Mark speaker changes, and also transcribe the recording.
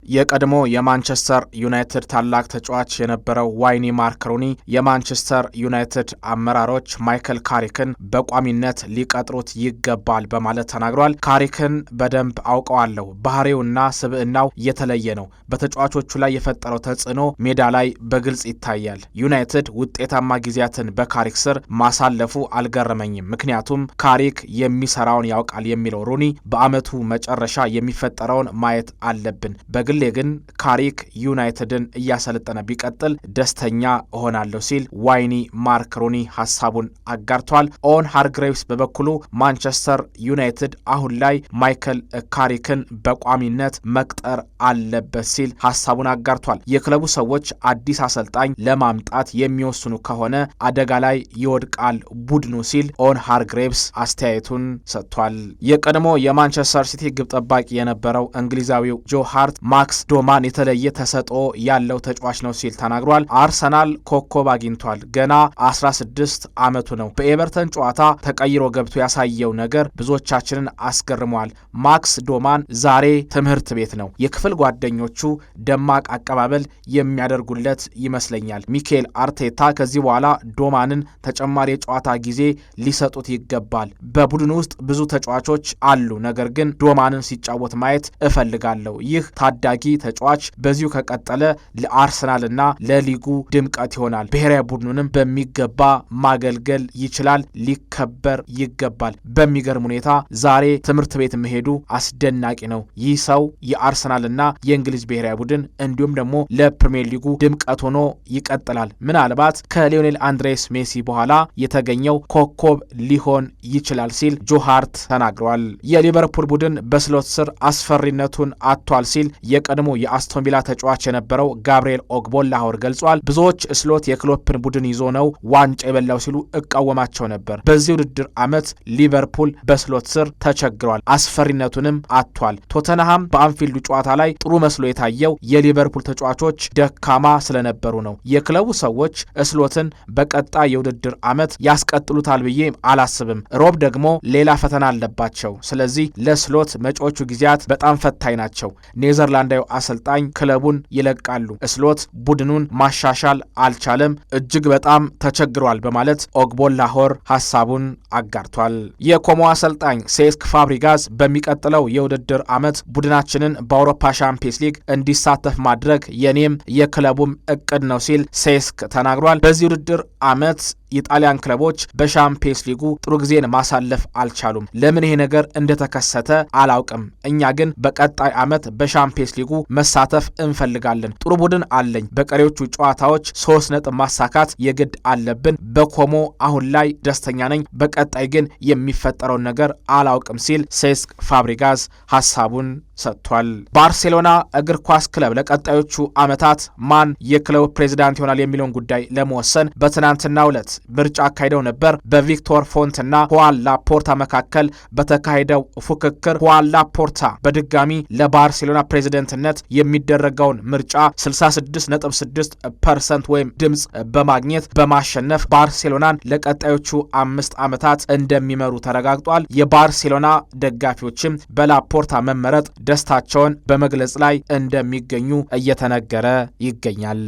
Speaker 1: የቀድሞ የማንቸስተር ዩናይትድ ታላቅ ተጫዋች የነበረው ዋይኒ ማርክ ሩኒ የማንቸስተር ዩናይትድ አመራሮች ማይከል ካሪክን በቋሚነት ሊቀጥሩት ይገባል በማለት ተናግሯል። ካሪክን በደንብ አውቀዋለሁ። ባህሪውና ስብዕናው የተለየ ነው። በተጫዋቾቹ ላይ የፈጠረው ተጽዕኖ ሜዳ ላይ በግልጽ ይታያል። ዩናይትድ ውጤታማ ጊዜያትን በካሪክ ስር ማሳለፉ አልገረመኝም፣ ምክንያቱም ካሪክ የሚሰራውን ያውቃል የሚለው ሩኒ በአመቱ መጨረሻ የሚፈጠረውን ማየት አለብን። በግሌ ግን ካሪክ ዩናይትድን እያሰለጠነ ቢቀጥል ደስተኛ እሆናለሁ ሲል ዋይኒ ማርክ ሩኒ ሐሳቡን አጋርቷል። ኦዌን ሃርግሬቭስ በበኩሉ ማንቸስተር ዩናይትድ አሁን ላይ ማይከል ካሪክን በቋሚነት መቅጠር አለበት ሲል ሐሳቡን አጋርቷል። የክለቡ ሰዎች አዲስ አሰልጣኝ ለማምጣት የሚወስኑ ከሆነ አደጋ ላይ ይወድቃል ቡድኑ ሲል ኦዌን ሃርግሬቭስ አስተያየቱን ሰጥቷል። የቀድሞ የማንቸስተር ሲቲ ግብ ጠባቂ የነበረው እንግሊዛዊው ጆ ሃርት ማክስ ዶማን የተለየ ተሰጥኦ ያለው ተጫዋች ነው ሲል ተናግሯል። አርሰናል ኮከብ አግኝቷል። ገና 16 ዓመቱ ነው። በኤቨርተን ጨዋታ ተቀይሮ ገብቶ ያሳየው ነገር ብዙዎቻችንን አስገርሟል። ማክስ ዶማን ዛሬ ትምህርት ቤት ነው። የክፍል ጓደኞቹ ደማቅ አቀባበል የሚያደርጉለት ይመስለኛል። ሚኬል አርቴታ ከዚህ በኋላ ዶማንን ተጨማሪ የጨዋታ ጊዜ ሊሰጡት ይገባል። በቡድን ውስጥ ብዙ ተጫዋቾች አሉ፣ ነገር ግን ዶማንን ሲጫወት ማየት እፈልጋለሁ። ይህ ታዳጊ ተጫዋች በዚሁ ከቀጠለ ለአርሰናልና ለሊጉ ድምቀት ይሆናል። ብሔራዊ ቡድኑንም በሚገባ ማገልገል ይችላል። ሊከበር ይገባል። በሚገርም ሁኔታ ዛሬ ትምህርት ቤት መሄዱ አስደናቂ ነው። ይህ ሰው የአርሰናልና የእንግሊዝ ብሔራዊ ቡድን እንዲሁም ደግሞ ለፕሪሚየር ሊጉ ድምቀት ሆኖ ይቀጥላል። ምናልባት ከሊዮኔል አንድሬስ ሜሲ በኋላ የተገኘው ኮከብ ሊሆን ይችላል ሲል ጆ ሃርት ተናግሯል። የሊቨርፑል ቡድን በስሎት ስር አስፈሪነቱን አጥቷል ሲል የቀድሞ የአስቶን ቪላ ተጫዋች የነበረው ጋብሪኤል ኦግቦላሆር ገልጿል። ብዙዎች ስሎት የክሎፕን ቡድን ይዞ ነው ዋንጫ የበላው ሲሉ እቃወማቸው ነበር። በዚህ ውድድር ዓመት ሊቨርፑል በስሎት ስር ተቸግሯል፣ አስፈሪነቱንም አጥቷል። ቶተንሃም በአንፊልዱ ጨዋታ ላይ ጥሩ መስሎ የታየው የሊቨርፑል ተጫዋቾች ደካማ ስለነበሩ ነው። የክለቡ ሰዎች ስሎትን በቀጣይ የውድድር ዓመት ያስቀጥሉታል ብዬ አላስብም። ሮብ ደግሞ ሌላ ፈተና አለባቸው። ስለዚህ ለስሎት መጪዎቹ ጊዜያት በጣም ፈታኝ ናቸው። ኔዘርላንዳዊ አሰልጣኝ ክለቡን ይለቃሉ። ስሎት ቡድኑን ማሻሻል አልቻለም፣ እጅግ በጣም ተቸግሯል በማለት ኦግቦላሆር ሐሳቡን አጋርቷል። የኮሞ አሰልጣኝ ሴስክ ፋብሪጋዝ በሚቀጥለው የውድድር ዓመት ቡድናችንን በአውሮፓ ሻምፒየንስ ሊግ እንዲሳተፍ ማድረግ የኔም የክለቡም እቅድ ነው ሲል ሴስክ ተናግሯል። በዚህ ውድድር ዓመት የጣሊያን ክለቦች በሻምፒየንስ ሊጉ ጥሩ ጊዜን ማሳለፍ አልቻሉም። ለምን ይሄ ነገር እንደተከሰተ አላውቅም። እኛ ግን በቀጣይ ዓመት በሻምፒየንስ ሊጉ መሳተፍ እንፈልጋለን። ጥሩ ቡድን አለኝ። በቀሪዎቹ ጨዋታዎች 3 ነጥብ ማሳካት የግድ አለብን። በኮሞ አሁን ላይ ደስተኛ ነኝ። በቀጣይ ግን የሚፈጠረውን ነገር አላውቅም ሲል ሴስክ ፋብሪጋዝ ሐሳቡን ሰጥቷል። ባርሴሎና እግር ኳስ ክለብ ለቀጣዮቹ ዓመታት ማን የክለቡ ፕሬዝዳንት ይሆናል የሚለውን ጉዳይ ለመወሰን በትናንትናው ዕለት ምርጫ አካሂደው ነበር። በቪክቶር ፎንትና ሁዋን ላፖርታ መካከል በተካሄደው ፉክክር ሁዋን ላፖርታ በድጋሚ ለባርሴሎና ፕሬዝዳንትነት የሚደረገውን ምርጫ 66.6% ወይም ድምጽ በማግኘት በማሸነፍ ባርሴሎናን ለቀጣዮቹ 5 ዓመታት እንደሚመሩ ተረጋግጧል። የባርሴሎና ደጋፊዎችም በላፖርታ መመረጥ ደስታቸውን በመግለጽ ላይ እንደሚገኙ እየተነገረ ይገኛል።